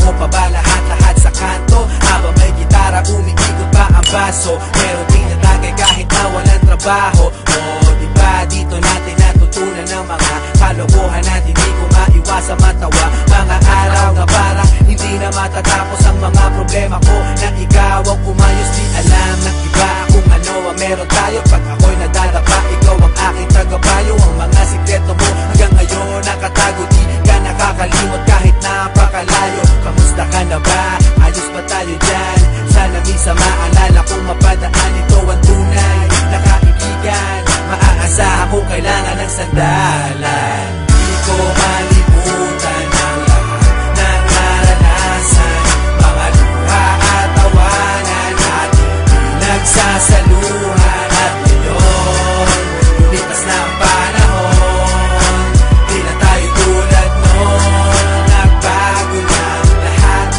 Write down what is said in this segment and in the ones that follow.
mo pa ba lahat-lahat sa kanto? Habang may gitara, umiikot pa ang baso. Meron din natagay kahit na walang trabaho. O diba dito natin natutunan ng mga kalokohan natin, di ko maiwasa matawa. Mga araw na parang hindi na matatapos ang mga problema ko. Na ikaw ang kumayos, di alam ng iba kung ano ang meron tayo. Pag ako'y nadadapa, ikaw ang aking tagapayo. Ang mga sikreto mo hanggang ngayon nakatago, di ka nakakalimot kahit napakalayo. Kamusta ka na ba? Ayos ba tayo dyan? Sana minsan maalala kung mapadaan, ito ang tunay na kaibigan. Maaasahan kung kailangan ng sandalan. Di ko malimutan ang lahat ng naranasan, mga luha at tawanan natin pinagsasaluhan. At ngayon, lumipas na ang panahon, di na tayo tulad noon. Nagbago na ang lahat.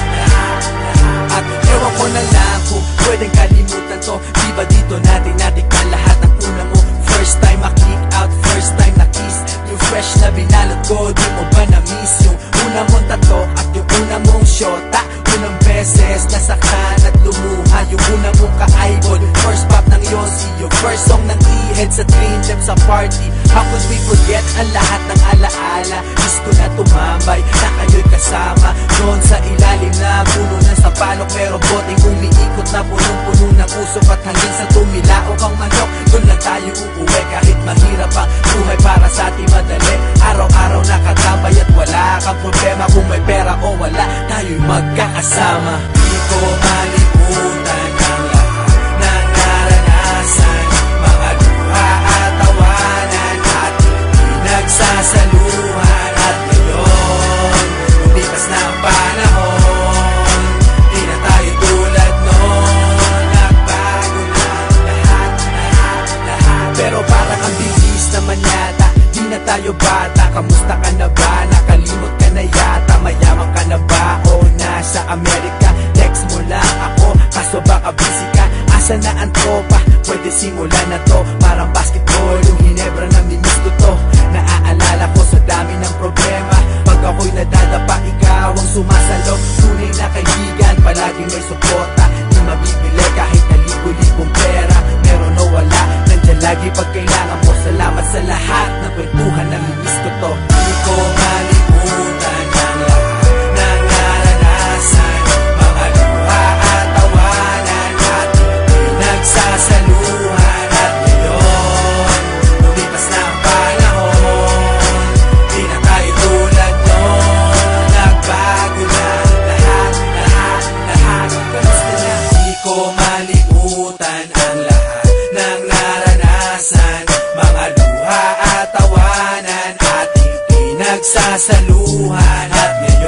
At ewan ko na lang kung pwedeng kalimutan to. Di ba dito natin natikman lahat ng una mo? First time ma-kick out, first time na-kiss. Yung fresh na binalot ko, di mo ba na-miss? Yung una mong tato at yung una mong shota. Unang beses nasaktan at lumuha. Yung una mong ka-eyeball, first pop ng Yossi. Yung first song ng E-Head sa Dream Team sa party. How could we forget ang lahat ng alaala? Miss ko na tumambay na kayo'y kasama noon sa ilalim na puno ng sapalok. Pero boteng umiikot na punong-puno ng usok. At hanggang sa tumilaok ang manok, doon lang tayo uuwi. Kahit mahirap ang buhay, para sa ating madali. Araw-araw nakatambay at wala kang problema. Kung may pera o wala, tayo'y magkakasama. Di ko malimutan ang lahat ng naranasan, mga luha at tawanan ating pinagsasaluhan. At ngayon, lumipas na ang panahon, di na tayo tulad noon. Nagbago na lahat. Pero parang ang bilis naman yata, di na tayo bata. Kamusta ka na ba? Nakalimot ka na yata. Mayaman ka na ba o nasa Amerika? Text mo lang ako, kaso baka busy ka. Asa na ang tropa? Pwede simulan na to. Parang basketball, yung Hinebra na mimiss ko to. Naaalala ko sa dami ng problema. Pag ako'y nadadapa, ikaw ang sumasalo. Tunay na kaibigan, palaging may suporta. Di mabibili kahit na libo-libong pera. Meron o wala, nandyan lagi pag kailangan mo. Salamat sa lahat ng kwentuhan, namimiss ko to. Di ko malimutan ang lahat ng naranasan, mga luha at tawanan ating pinagsasaluhan. At ngayon, lumipas na ang panahon, di na tayo tulad noon. Nagbago na lahat. Kamusta na? Di ko malimutan ang lahat ng naranasan, mga luha at tawanan ating pinagsasaluhan. At ngayon,